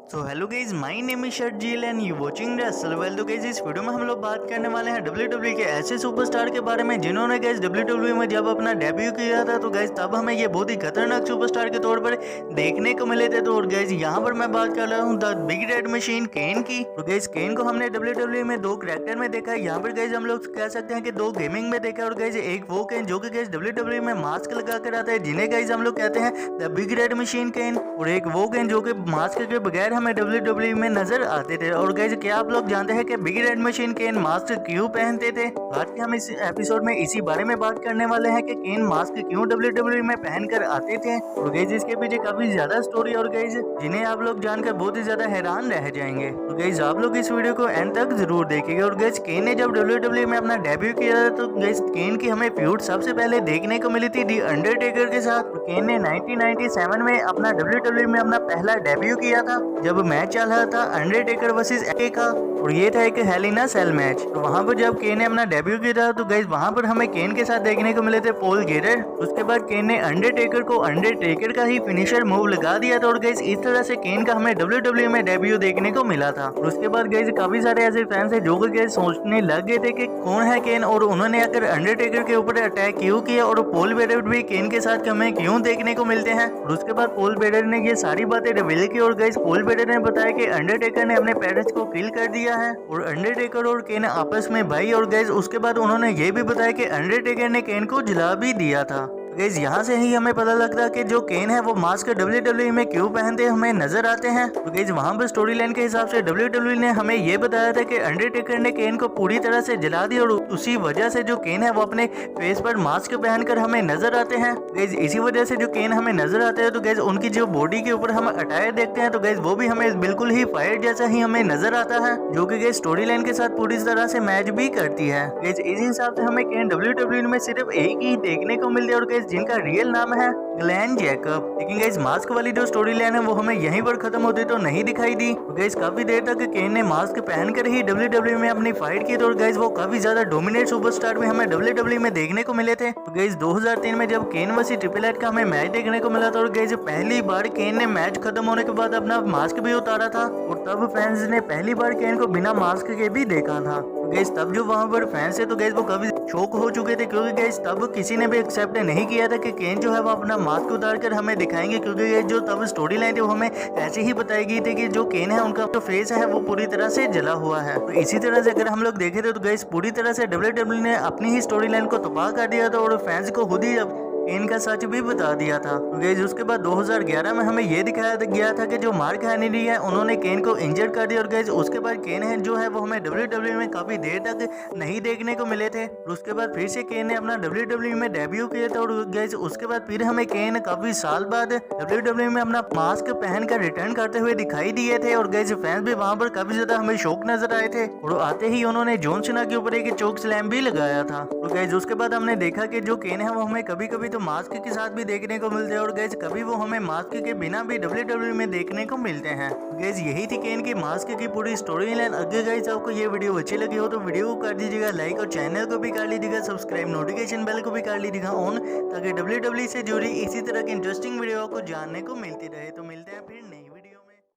So hello guys, my name is Sharjeel and you watching Russell. Well तो guys इस video में हम लोग बात करने वाले हैं WWE के ऐसे सुपरस्टार के बारे में जिन्होंने गाइज WWE में जब अपना डेब्यू किया था तो गाइज तब हमें ये बहुत ही खतरनाक सुपरस्टार के तौर पर देखने को मिले थे। तो और गाइज यहाँ पर मैं बात कर रहा हूँ द बिग रेड मशीन केन की। तो गाइज केन को हमने WWE में दो कैरेक्टर में देखा है। यहाँ पर गाइज हम लोग कह सकते हैं कि दो गेमिंग में देखा है और गाइज एक वो केन जो कि गाइज WWE में मास्क लगा कर आता है जिन्हें गाइज हम लोग कहते हैं द बिग रेड मशीन केन, और एक वो केन जो कि मास्क के बगैर हमें WWE में नजर आते थे। और गाइस क्या आप लोग जानते हैं कि बिग रेड मशीन केन मास्क क्यों पहनते थे? आज के हम इस एपिसोड में इसी बारे में बात करने वाले हैं कि केन मास्क क्यों WWE में पहनकर आते थे। और गाइस इसके पीछे काफी ज्यादा स्टोरी और गाइस जिन्हें आप लोग जानकर बहुत ही ज्यादा हैरान रह जाएंगे। तो गाइस आप लोग इस वीडियो को एंड तक जरूर देखिएगा। और गाइस केन ने जब WWE में अपना डेब्यू किया तो गाइस केन की हमें फ्यूड सबसे पहले देखने को मिली थी दी अंडरटेकर के साथ। तो केन ने 1997 में अपना WWE में अपना पहला डेब्यू किया था जब मैच चल रहा था अंडरटेकर वर्सेस एके का, और ये था एक हेल इन अ सेल मैच। तो वहां पर जब केन ने अपना डेब्यू किया था तो गाइस वहां पर हमें केन के साथ देखने को मिले थे पॉल गेरर। उसके बाद केन ने अंडरटेकर को अंडरटेकर का ही फिनिशर मूव लगा दिया था और गाइस इस तरह से केन का हमें WWE में डेब्यू देखने को मिला था। और उसके बाद गाइस काफी सारे ऐसे फैंस है जो कि गाइस सोचने लग गए थे कि कौन है केन और उन्होंने आकर अंडरटेकर के ऊपर अटैक क्यों किया और पॉल बेडर भी केन के साथ हमें क्यों देखने को मिलते हैं। और उसके बाद पॉल बेडर ने ये सारी बातें रिवील की और गाइस पॉल बेडर ने बताया कि अंडरटेकर ने अपने पेरेंट्स को किल कर दिया है और अंडरटेकर और केन आपस में भाई। और गाइस उसके बाद उन्होंने ये भी बताया कि अंडरटेकर ने केन को जला भी दिया था। गाइस यहाँ से ही हमें पता लगता है कि जो केन है वो मास्क WWE में क्यों पहनते हमें नजर आते हैं। तो गाइस वहाँ पर स्टोरी लाइन के हिसाब से WWE ने हमें ये बताया था कि अंडरटेकर ने केन को पूरी तरह से जला दिया और उसी वजह से जो केन है वो अपने फेस पर मास्क पहनकर हमें नजर आते हैं। गाइस इसी वजह से जो केन हमें नजर आते हैं तो गाइस उनकी जो बॉडी के ऊपर हम अटायर देखते हैं तो गाइस वो भी हमें बिल्कुल ही फायर जैसा ही हमें नजर आता है जो कि गाइस स्टोरी लाइन के साथ पूरी तरह से मैच भी करती है। गाइस इस हिसाब से हमें केन WWE में सिर्फ एक ही देखने को मिलते हैं और गाइस जिनका रियल नाम है ग्लेन जैकब। लेकिन गाइस मास्क वाली जो स्टोरी लाइन है वो हमें यहीं पर खत्म होती तो नहीं दिखाई दी। गाइस काफी देर तक केन ने मास्क पहनकर ही WWE में अपनी फाइट की। तो गाइस वो काफी ज्यादा डोमिनेट सुपरस्टार में हमें WWE में देखने को मिले थे। तो गाइस 2003 में जब केन वर्सेस ट्रिपल एच का हमें मैच देखने को मिला था और गाइस पहली बार केन ने मैच खत्म होने के बाद अपना मास्क भी उतारा था और तब फैंस ने पहली बार केन को बिना मास्क के भी देखा था। गाइस तब जो वहां पर फैंस है तो गाइस वो काफी शॉक हो चुके थे क्योंकि गाइस तब किसी ने भी एक्सेप्ट नहीं किया था कि केन जो है वो अपना मास्क उतार कर हमें दिखाएंगे, क्योंकि ये जो तब स्टोरी लाइन थी वो हमें ऐसी ही बताई गई थी कि जो केन है उनका जो फेस है वो पूरी तरह से जला हुआ है। तो इसी तरह से अगर हम लोग देखे थे तो गाइस पूरी तरह से WWE ने अपनी ही स्टोरी लाइन को तबाह कर दिया था और फैंस को खुद ही केन का सच भी बता दिया था। गाइस उसके बाद 2011 में हमें ये दिखाया गया था कि जो मार्क हेनरी है उन्होंने केन को इंजर्ड कर दिया और गाइस उसके बाद केन है जो है वो हमें WWE में काफी देर तक नहीं देखने को मिले थे। और उसके बाद फिर से केन ने अपना WWE में डेब्यू किया था और गाइस उसके बाद फिर हमें केन काफी साल बाद WWE में अपना मास्क पहनकर रिटर्न करते हुए दिखाई दिए थे। और गाइस फैंस भी वहां पर काफी ज्यादा हमें शौक नजर आए थे और आते ही उन्होंने जॉन सीना के ऊपर एक चोक स्लैम भी लगाया था। और गाइस उसके बाद हमने देखा कि जो केन है वो हमें कभी कभी मास्क के साथ भी देखने को मिलते हैं और गाइस कभी वो हमें मास्क के बिना भी WWE में देखने को मिलते हैं। गाइस यही थी केन की मास्क की पूरी स्टोरी लाइन। अगर गाइस आपको ये वीडियो अच्छी लगी हो तो वीडियो को कर दीजिएगा लाइक और चैनल को भी कर लीजिएगा सब्सक्राइब, नोटिफिकेशन बेल को भी कर लीजिएगा ऑन, ताकि WWE से जुड़ी इसी तरह की इंटरेस्टिंग वीडियो को जानने को मिलती रहे। तो मिलते हैं फिर।